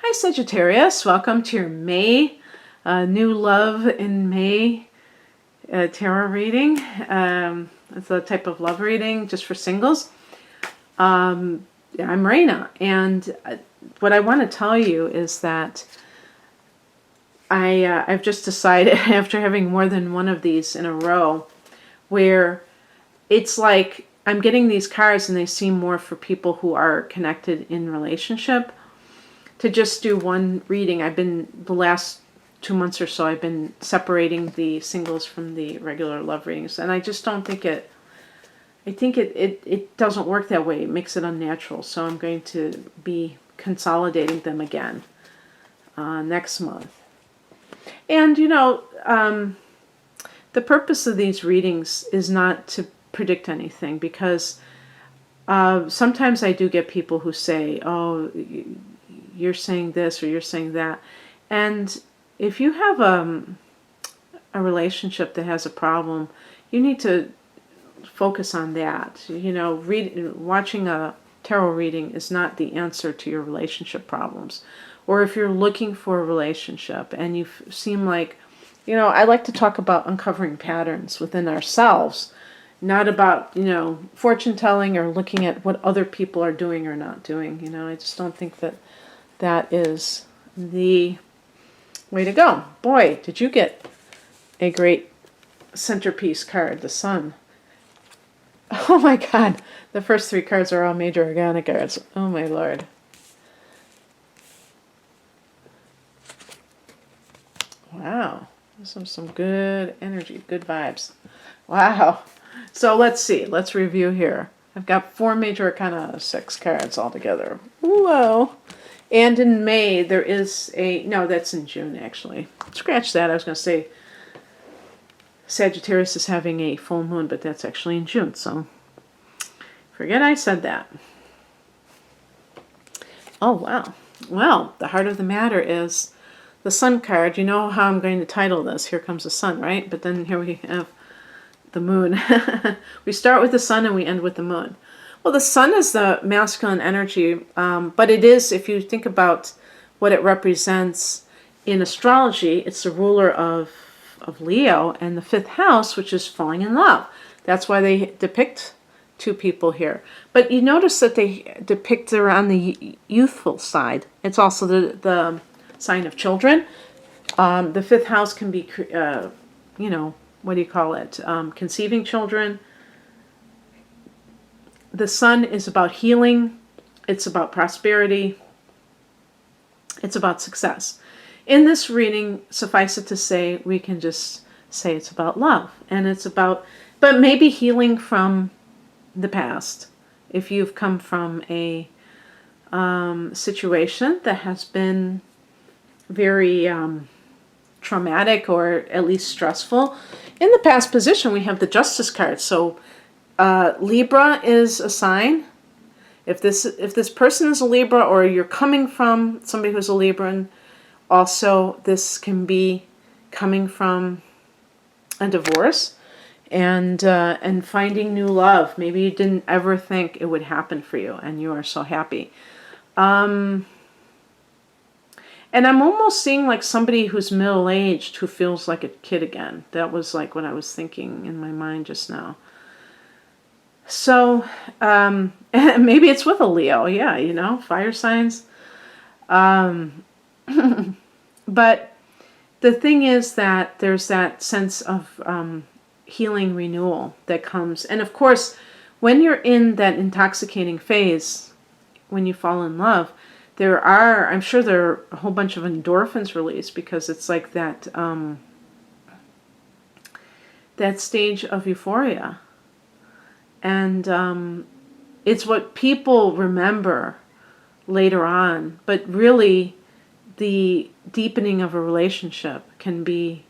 Hi Sagittarius, welcome to your May, New Love in May tarot reading. It's a type of love reading just for singles. I'm Raina, and what I want to tell you is that I've just decided after having more than one of these in a row where it's like I'm getting these cards and they seem more for people who are connected in relationship, to just do one reading. I've been, the last 2 months or so, I've been separating the singles from the regular love readings. And I just don't think it doesn't work that way. It makes it unnatural. So I'm going to be consolidating them again next month. And, you know, the purpose of these readings is not to predict anything, because sometimes I do get people who say, oh, you're saying this or you're saying that. And if you have a relationship that has a problem, you need to focus on that. You know, watching a tarot reading is not the answer to your relationship problems. Or if you're looking for a relationship and you seem like, you know, I like to talk about uncovering patterns within ourselves, not about, you know, fortune telling or looking at what other people are doing or not doing. You know, I just don't think that that is the way to go. Boy, did you get a great centerpiece card, the Sun. Oh my God, the first 3 cards are all major organic cards. Oh my Lord. Wow, some good energy, good vibes. Wow. So let's see, let's review here. I've got 4 major arcana, 6 cards altogether. Whoa. And in May, there is no, that's in June, actually. Scratch that. I was going to say Sagittarius is having a full moon, but that's actually in June, so forget I said that. Oh, wow. Well, the heart of the matter is the Sun card. You know how I'm going to title this. Here comes the Sun, right? But then here we have the Moon. We start with the Sun and we end with the Moon. Well, the Sun is the masculine energy, but it is, if you think about what it represents in astrology, it's the ruler of Leo and the 5th house, which is falling in love. That's why they depict 2 people here. But you notice that they depict her on the youthful side. It's also the sign of children. The 5th house can be, you know, what do you call it? Conceiving children. The Sun is about healing. It's about prosperity. It's about success. In this reading, suffice it to say, we can just say it's about love. And it's about, but maybe healing from the past. If you've come from a situation that has been very traumatic or at least stressful. In the past position, we have the Justice card. So Libra is a sign. If this person is a Libra, or you're coming from somebody who's a Libran, also this can be coming from a divorce and finding new love. Maybe you didn't ever think it would happen for you, and you are so happy. And I'm almost seeing like somebody who's middle-aged who feels like a kid again. That was like what I was thinking in my mind just now. So maybe it's with a Leo. Yeah, you know, fire signs. But the thing is that there's that sense of healing renewal that comes. And of course, when you're in that intoxicating phase, when you fall in love, I'm sure there are a whole bunch of endorphins released, because it's like that that stage of euphoria. And it's what people remember later on. But really, the deepening of a relationship can be,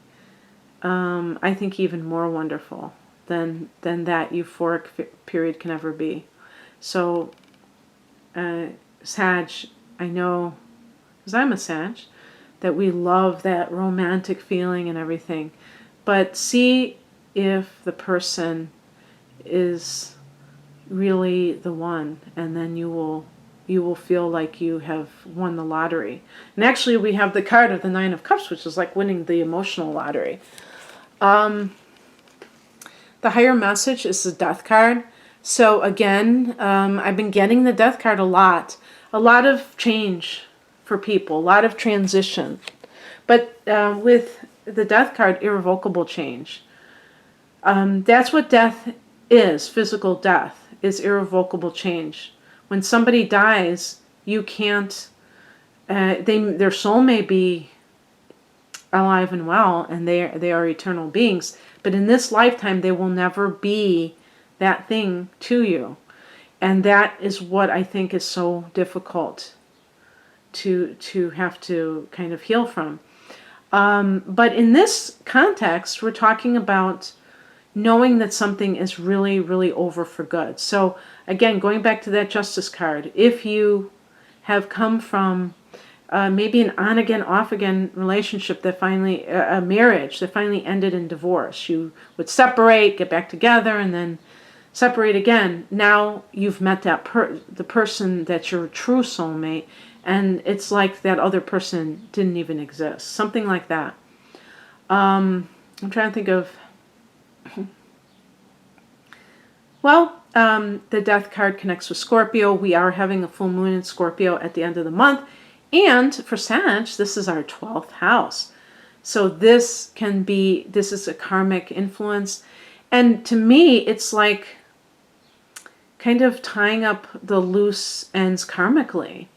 I think, even more wonderful than that euphoric period can ever be. So, Sag, I know, because I'm a Sag, that we love that romantic feeling and everything. But see if the person is really the one, and then you will you will feel like you have won the lottery. And actually we have the card of the Nine of Cups, which is like winning the emotional lottery. The higher message is the Death card. So again, I've been getting the Death card a lot. A lot of change for people, a lot of transition. But with the Death card, irrevocable change. That's what death is, physical death, is irrevocable change. When somebody dies, you can't, their soul may be alive and well, and they are eternal beings, but in this lifetime they will never be that thing to you. And that is what I think is so difficult to have to kind of heal from. But in this context, we're talking about knowing that something is really, really over for good. So again, going back to that Justice card, if you have come from maybe an on-again, off-again relationship that finally, a marriage that finally ended in divorce. You would separate, get back together, and then separate again. Now you've met that the person that's your true soulmate, and it's like that other person didn't even exist. Something like that. I'm trying to think of... Well, the Death card connects with Scorpio. We are having a full moon in Scorpio at the end of the month. And for Sag, this is our 12th house. So this is a karmic influence. And to me, it's like kind of tying up the loose ends karmically.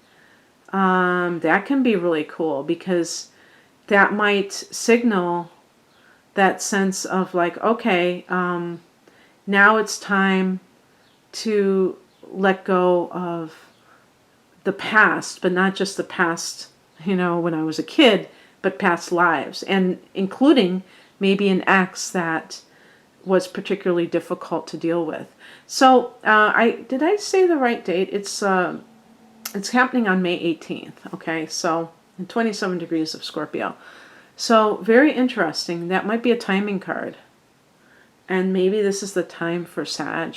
That can be really cool, because that might signal that sense of like, okay, now it's time to let go of the past, but not just the past, when I was a kid, but past lives, and including maybe an ex that was particularly difficult to deal with. So did I say the right date? It's happening on May 18th. Okay, so in 27 degrees of Scorpio. So very interesting. That might be a timing card, and maybe this is the time for Sag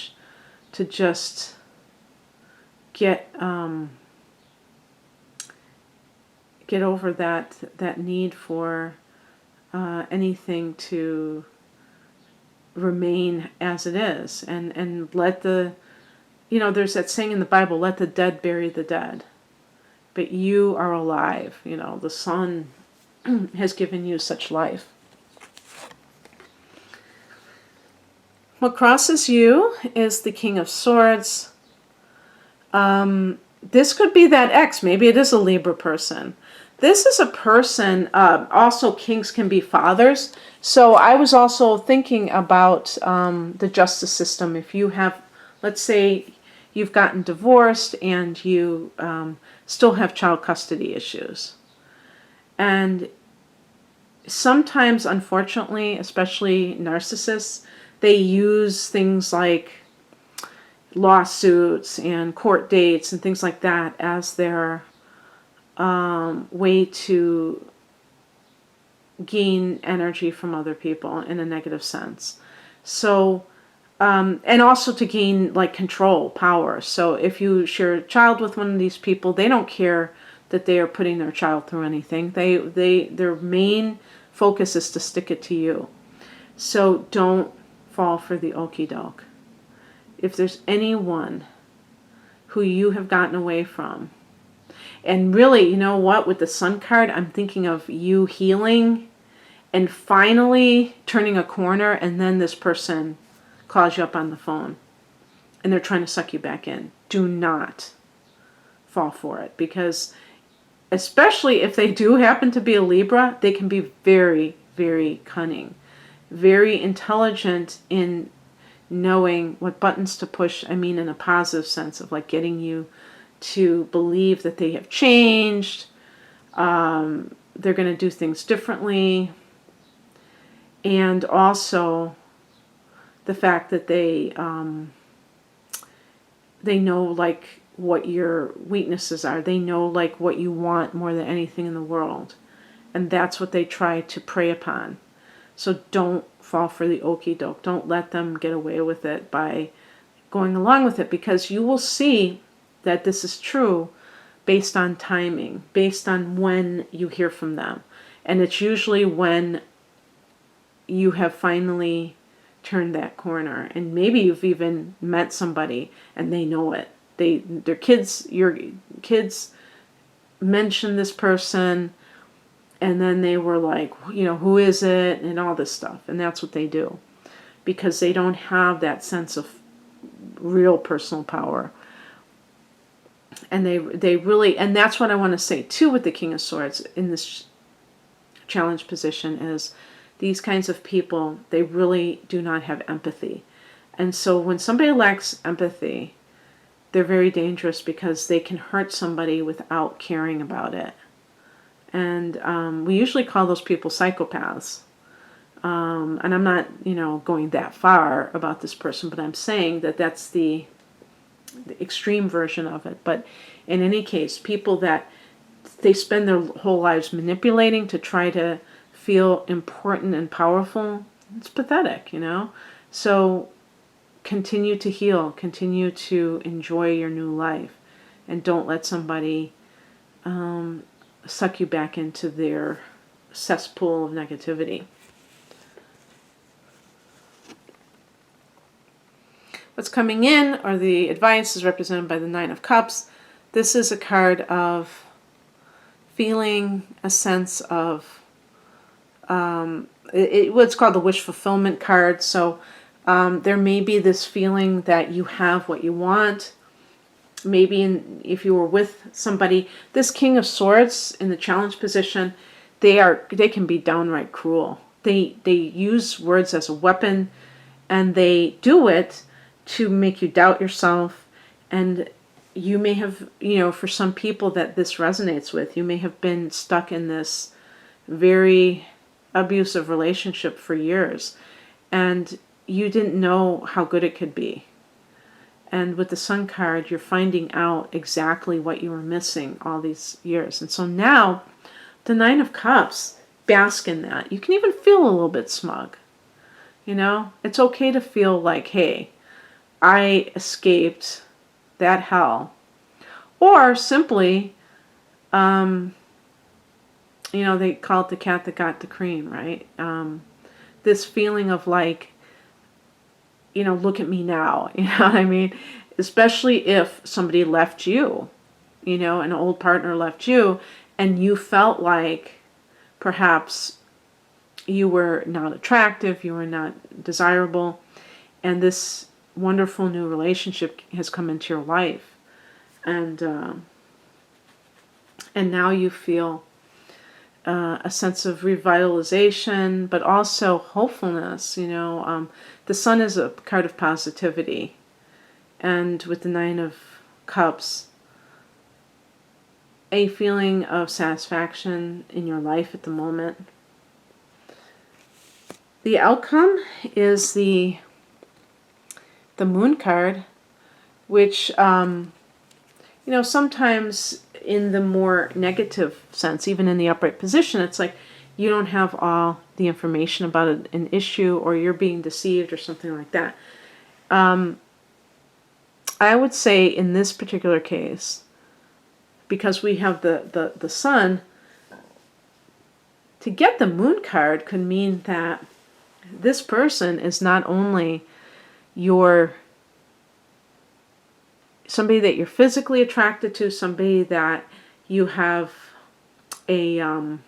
to just get over that need for anything to remain as it is, and let there's that saying in the Bible, let the dead bury the dead, but you are alive. The sun has given you such life. What crosses you is the King of Swords. This could be that ex. Maybe it is a Libra person. This is a person, also kings can be fathers. So I was also thinking about the justice system. If you have, let's say you've gotten divorced and you still have child custody issues. And sometimes, unfortunately, especially narcissists, they use things like lawsuits and court dates and things like that as their way to gain energy from other people in a negative sense. So, and also to gain like control, power. So if you share a child with one of these people, they don't care that they are putting their child through anything. Their main focus is to stick it to you. So don't fall for the okie doke. If there's anyone who you have gotten away from, and really, you know what, with the Sun card, I'm thinking of you healing and finally turning a corner, and then this person calls you up on the phone and they're trying to suck you back in. Do not fall for it, because especially if they do happen to be a Libra, they can be very, very cunning, very intelligent in knowing what buttons to push. I mean, in a positive sense of like getting you to believe that they have changed, they're going to do things differently, and also the fact that they know like what your weaknesses are. They know like what you want more than anything in the world, and that's what they try to prey upon. So don't fall for the okie doke. Don't let them get away with it by going along with it, because you will see that this is true based on timing, based on when you hear from them. And it's usually when you have finally turned that corner. And maybe you've even met somebody and they know it. Your kids mentioned this person, and then they were like, who is it? And all this stuff. And that's what they do. Because they don't have that sense of real personal power. And they really, and that's what I want to say too with the King of Swords in this challenge position is these kinds of people, they really do not have empathy. And so when somebody lacks empathy, they're very dangerous because they can hurt somebody without caring about it. And we usually call those people psychopaths. And I'm not, going that far about this person, but I'm saying that that's the extreme version of it. But in any case, people that they spend their whole lives manipulating to try to feel important and powerful, it's pathetic, So continue to heal, continue to enjoy your new life, and don't let somebody suck you back into their cesspool of negativity. What's coming in, or the advice, is represented by the Nine of Cups. This is a card of feeling a sense of, what's called the wish fulfillment card. So there may be this feeling that you have what you want. Maybe if you were with somebody, this King of Swords in the challenge position, they can be downright cruel. They use words as a weapon, and they do it to make you doubt yourself. And you may have, for some people that this resonates with, you may have been stuck in this very abusive relationship for years, and you didn't know how good it could be. And with the Sun card, you're finding out exactly what you were missing all these years. And so now, the Nine of Cups, bask in that. You can even feel a little bit smug. It's okay to feel like, hey, I escaped that hell. Or simply, they call it the cat that got the cream, right? This feeling of like, look at me now, you know what I mean? Especially if somebody left you, an old partner left you, and you felt like perhaps you were not attractive, you were not desirable, and this wonderful new relationship has come into your life, and now you feel a sense of revitalization, but also hopefulness. The Sun is a card of positivity, and with the Nine of Cups, a feeling of satisfaction in your life at the moment. The outcome is the Moon card, which, sometimes in the more negative sense, even in the upright position, it's like you don't have all the information about an issue, or you're being deceived or something like that. I would say in this particular case, because we have the Sun, to get the Moon card could mean that this person is not only somebody that you're physically attracted to, somebody that you have an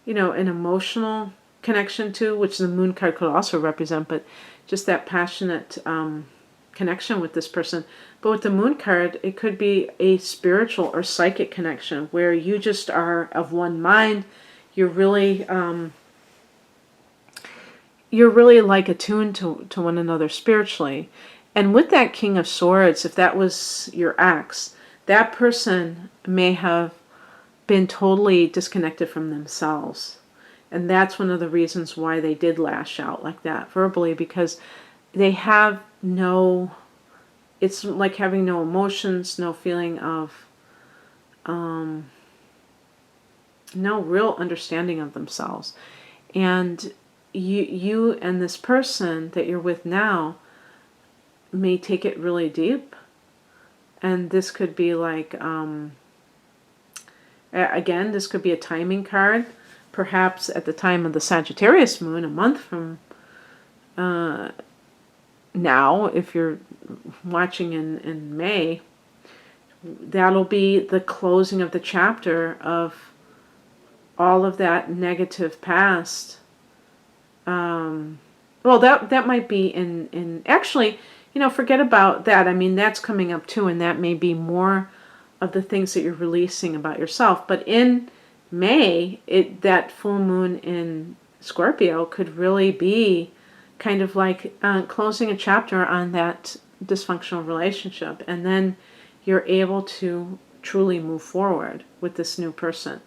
emotional connection to, which the Moon card could also represent, but just that passionate connection with this person. But with the Moon card, it could be a spiritual or psychic connection where you just are of one mind. You're really like attuned to one another spiritually. And with that King of Swords, if that was your ex, that person may have been totally disconnected from themselves. And that's one of the reasons why they did lash out like that verbally, because they have it's like having no emotions, no feeling of, no real understanding of themselves. And you and this person that you're with now may take it really deep, And this could be like, again, this could be a timing card. Perhaps at the time of the Sagittarius moon, a month from now, if you're watching in May, that'll be the closing of the chapter of all of that negative past. Well, that might be in actually, forget about that. I mean, that's coming up too, and that may be more of the things that you're releasing about yourself. But in May, that full moon in Scorpio could really be kind of like closing a chapter on that dysfunctional relationship, and then you're able to truly move forward with this new person.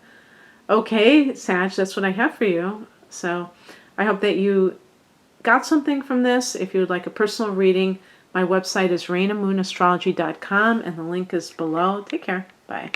Okay, Sag, that's what I have for you. So I hope that you got something from this. If you would like a personal reading, my website is rainamoonastrology.com, and the link is below. Take care. Bye.